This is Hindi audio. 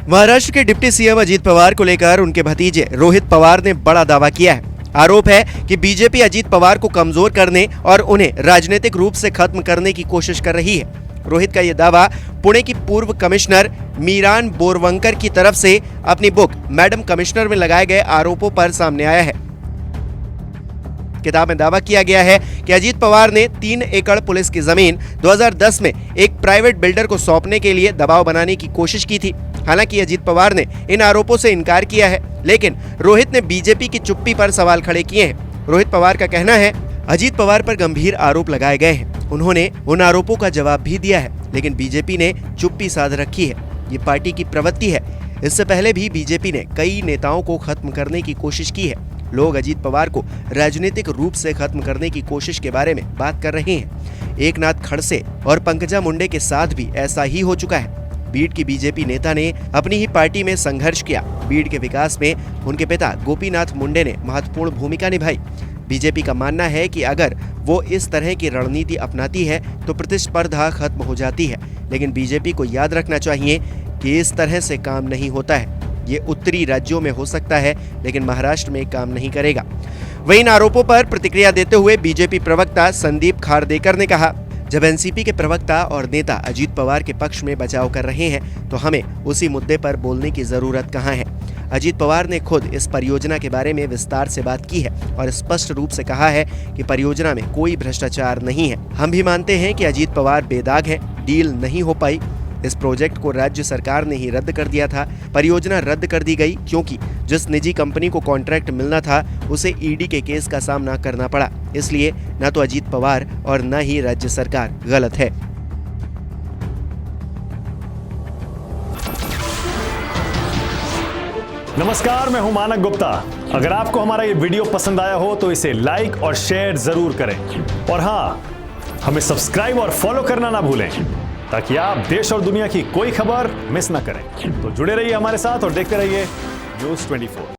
महाराष्ट्र के डिप्टी सीएम अजीत पवार को लेकर उनके भतीजे रोहित पवार ने बड़ा दावा किया है। आरोप है कि बीजेपी अजीत पवार को कमजोर करने और उन्हें राजनीतिक रूप से खत्म करने की कोशिश कर रही है। रोहित का यह दावा पुणे की पूर्व कमिश्नर मीरान बोरवंकर की तरफ से अपनी बुक मैडम कमिश्नर में लगाए गए आरोपों पर सामने आया है। किताब में दावा किया गया है कि अजीत पवार ने 3 एकड़ पुलिस की जमीन 2010 में एक प्राइवेट बिल्डर को सौंपने के लिए दबाव बनाने की कोशिश की थी। हालांकि अजीत पवार ने इन आरोपों से इनकार किया है, लेकिन रोहित ने बीजेपी की चुप्पी पर सवाल खड़े किए हैं। रोहित पवार का कहना है, अजीत पवार पर गंभीर आरोप लगाए गए हैं। उन्होंने उन आरोपों का जवाब भी दिया है, लेकिन बीजेपी ने चुप्पी साध रखी है। ये पार्टी की प्रवृत्ति है। इससे पहले भी बीजेपी ने कई नेताओं को खत्म करने की कोशिश की है। लोग अजीत पवार को राजनीतिक रूप से खत्म करने की कोशिश के बारे में बात कर रहे हैं। एकनाथ खड़से और पंकजा मुंडे के साथ भी ऐसा ही हो चुका है। बीड की बीजेपी नेता ने अपनी ही पार्टी में संघर्ष किया। बीड के विकास में उनके पिता गोपीनाथ मुंडे ने महत्वपूर्ण भूमिका निभाई। बीजेपी का मानना है कि अगर वो इस तरह की रणनीति अपनाती है तो प्रतिस्पर्धा खत्म हो जाती है, लेकिन बीजेपी को याद रखना चाहिए कि इस तरह से काम नहीं होता है। ये उत्तरी राज्यों में हो सकता है, लेकिन महाराष्ट्र में काम नहीं करेगा। वहीं इन आरोपों पर प्रतिक्रिया देते हुए बीजेपी प्रवक्ता संदीप खारदेकर ने कहा, जब एनसीपी के प्रवक्ता और नेता अजीत पवार के पक्ष में बचाव कर रहे हैं तो हमें उसी मुद्दे पर बोलने की जरूरत कहां है। अजीत पवार ने खुद इस परियोजना के बारे में विस्तार से बात की है और स्पष्ट रूप से कहा है कि परियोजना में कोई भ्रष्टाचार नहीं है। हम भी मानते हैं कि अजीत पवार बेदाग हैं, डील नहीं हो पाई। इस प्रोजेक्ट को राज्य सरकार ने ही रद्द कर दिया था। परियोजना रद्द कर दी गई क्योंकि जिस निजी कंपनी को कॉन्ट्रैक्ट मिलना था उसे ईडी के केस का सामना करना पड़ा। इसलिए न तो अजीत पवार और न ही राज्य सरकार गलत है। नमस्कार, मैं हूं मानक गुप्ता। अगर आपको हमारा ये वीडियो पसंद आया हो तो इसे लाइक और शेयर जरूर करें, और हाँ, हमें सब्सक्राइब और फॉलो करना ना भूलें ताकि आप देश और दुनिया की कोई खबर मिस ना करें। तो जुड़े रहिए हमारे साथ और देखते रहिए न्यूज़ 24।